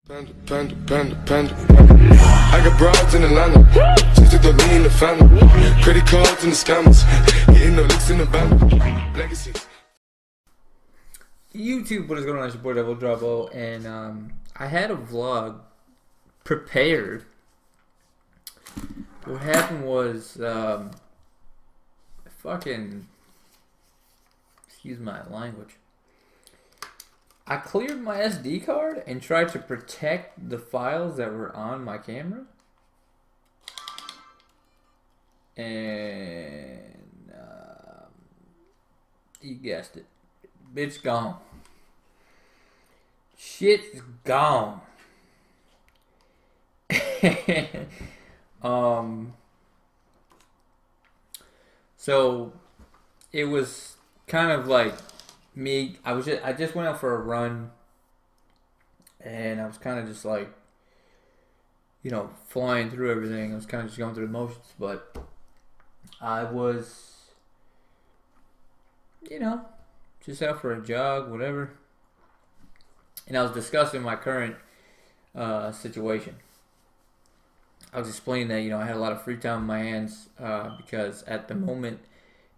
Panda. I got broads in Atlanta. Just to throw me in the family. Credit cards and the scammers. Getting no licks in the band. Legacies. YouTube, what is going on? It's your boy Devil Drabo, and I had a vlog prepared. What happened was, excuse my language. I cleared my SD card and tried to protect the files that were on my camera. And, you guessed it. Bitch gone. Shit's gone. So it was kind of like me. I just went out for a run, and I was kind of just like, flying through everything. I was kind of just going through the motions, but I was, just out for a jog, whatever. And I was discussing my current situation. I was explaining that, I had a lot of free time on my hands because at the moment,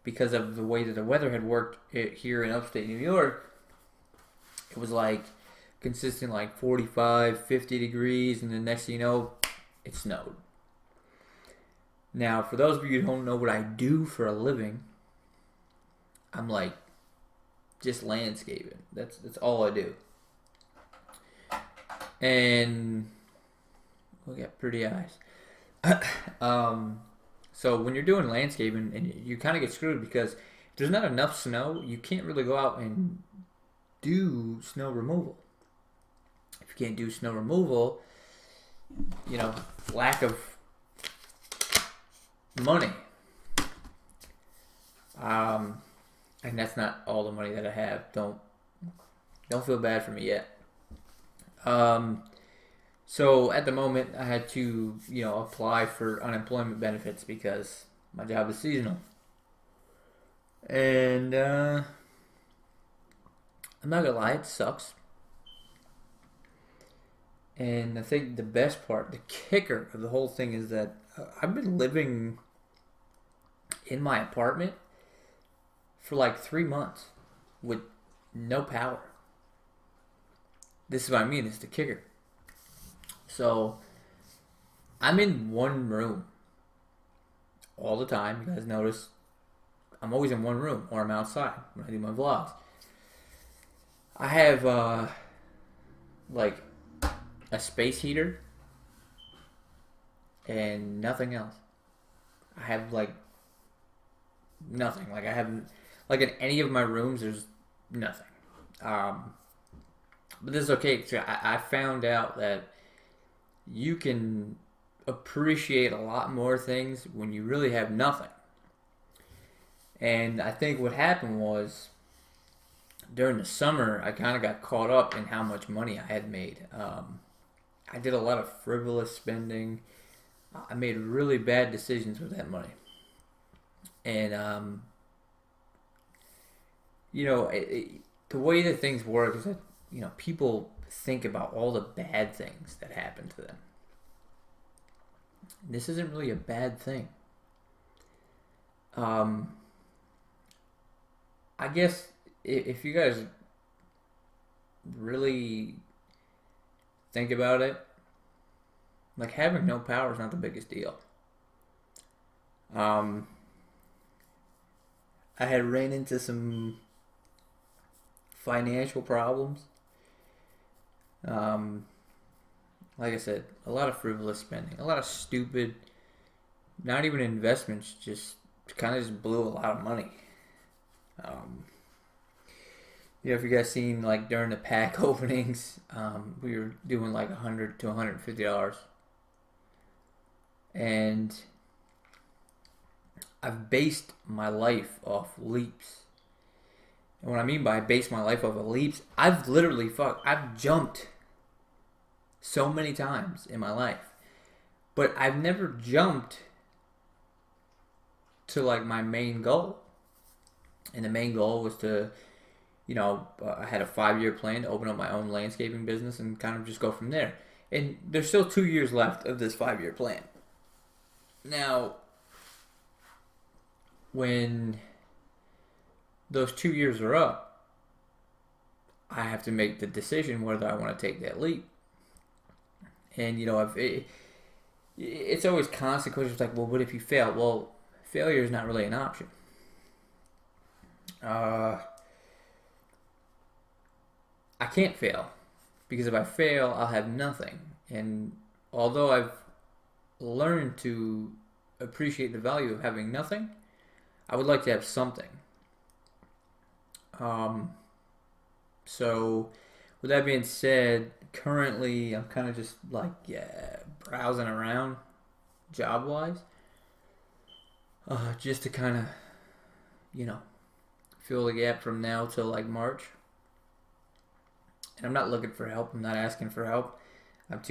because of the way that the weather had worked here in upstate New York, it was like consistent like 45, 50 degrees, and the next thing you know, it snowed. Now, for those of you who don't know what I do for a living, I'm like just landscaping. That's all I do. And we got pretty eyes. So when you're doing landscaping, and you kind of get screwed because if there's not enough snow, you can't really go out and do snow removal. If you can't do snow removal, lack of money. And that's not all the money that I have. Don't feel bad for me yet. So at the moment, I had to, apply for unemployment benefits because my job is seasonal. And I'm not gonna lie, it sucks. And I think the best part, the kicker of the whole thing is that I've been living in my apartment for like 3 months with no power. This is what I mean, it's the kicker. So, I'm in one room all the time. You guys notice I'm always in one room, or I'm outside when I do my vlogs. I have, like, a space heater and nothing else. I have, like, nothing. Like, I haven't, like, in any of my rooms, there's nothing. But this is okay, because I found out that you can appreciate a lot more things when you really have nothing. And I think what happened was, during the summer, I kind of got caught up in how much money I had made. I did a lot of frivolous spending. I made really bad decisions with that money. And, the way that things work is that, people think about all the bad things that happen to them. This isn't really a bad thing. I guess if you guys really think about it, like, having no power is not the biggest deal. I had ran into some financial problems. Like I said, a lot of frivolous spending, a lot of stupid, not even investments, just kind of just blew a lot of money. If you guys seen, like, during the pack openings, we were doing like $100 to $150, and I've based my life off leaps. And what I mean by base my life off of leaps, I've jumped so many times in my life. But I've never jumped to, like, my main goal. And the main goal was to, I had a 5-year plan to open up my own landscaping business and kind of just go from there. And there's still 2 years left of this 5-year plan. Now, when those 2 years are up, I have to make the decision whether I want to take that leap. And, it's always constant questions like, well, what if you fail? Well, failure is not really an option. I can't fail, because if I fail, I'll have nothing. And although I've learned to appreciate the value of having nothing, I would like to have something. So with that being said, currently I'm kind of just like browsing around job-wise, just to kind of fill the gap from now till like March. And I'm not looking for help. I'm not asking for help. I'm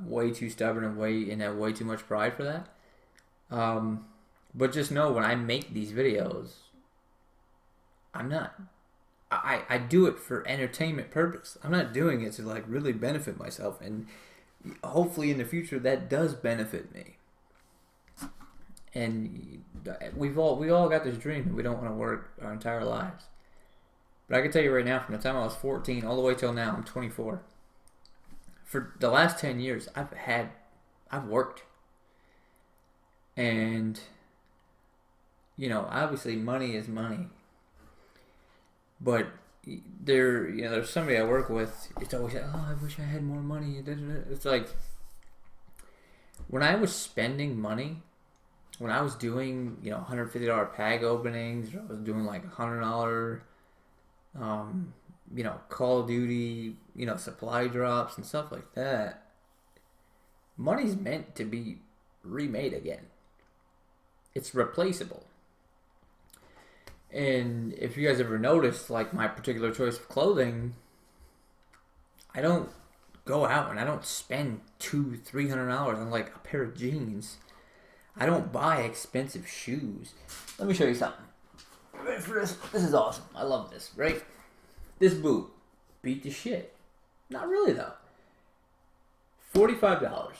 way too stubborn and have way too much pride for that. But just know, when I make these videos, I do it for entertainment purpose. I'm not doing it to like really benefit myself, and hopefully in the future that does benefit me. And we all got this dream that we don't want to work our entire lives. But I can tell you right now, from the time I was 14 all the way till now, I'm 24. For the last 10 years, I've worked. And, obviously money is money. But there's somebody I work with, it's always like, oh, I wish I had more money. It's like, when I was spending money, when I was doing, $150 PAG openings, or I was doing like $100, Call of Duty, supply drops and stuff like that, money's meant to be remade again. It's replaceable. And if you guys ever noticed, like my particular choice of clothing, I don't go out and I don't spend $200-$300 on like a pair of jeans. I don't buy expensive shoes. Let me show you something. Ready for this? This is awesome. I love this, right? This boot beat the shit. Not really though. $45.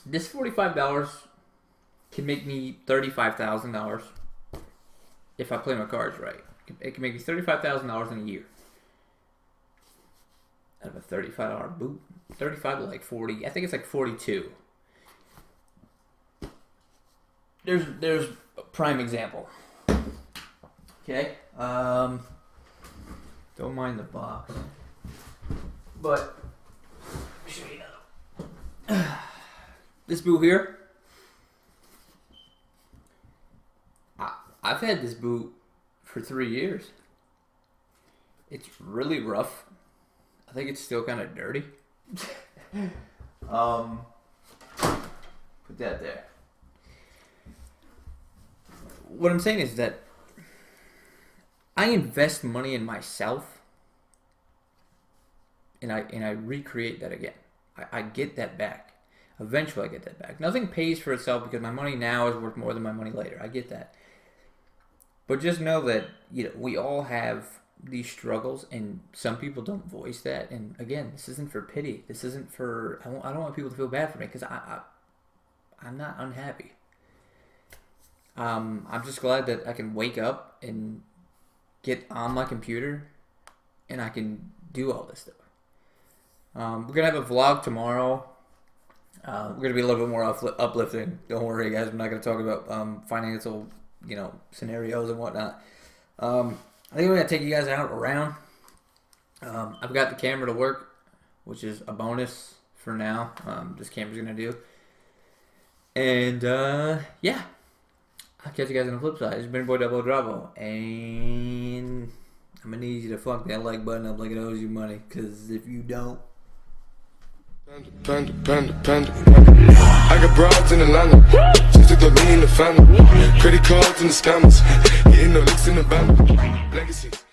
This $45 can make me $35,000 if I play my cards right. It can make me $35,000 in a year out of a $35 boot. 35 to like 40. I think it's like 42. There's a prime example. Okay. Don't mind the box. But let me show you another. This boot here. I've had this boot for 3 years. It's really rough. I think it's still kind of dirty. Put that there. What I'm saying is that I invest money in myself, and I recreate that again. I get that back. Eventually I get that back. Nothing pays for itself because my money now is worth more than my money later. I get that. But just know that we all have these struggles, and some people don't voice that. And again, this isn't for pity. This isn't for. I don't want people to feel bad for me, because I'm not unhappy. I'm just glad that I can wake up and get on my computer and I can do all this stuff. We're gonna have a vlog tomorrow. We're gonna be a little bit more uplifting. Don't worry, guys. I'm not gonna talk about financial, scenarios and whatnot. I think we're gonna take you guys out around. I've got the camera to work, which is a bonus for now. This camera's gonna do. And yeah, I'll catch you guys on the flip side. It's been your boy Double Dravo, and I'm gonna need you to fuck that like button up like it owes you money, because if you don't. Panda. I got broads in Atlanta, just to throw me in the family. Credit cards and the scammers, getting no licks in the band. Legacies.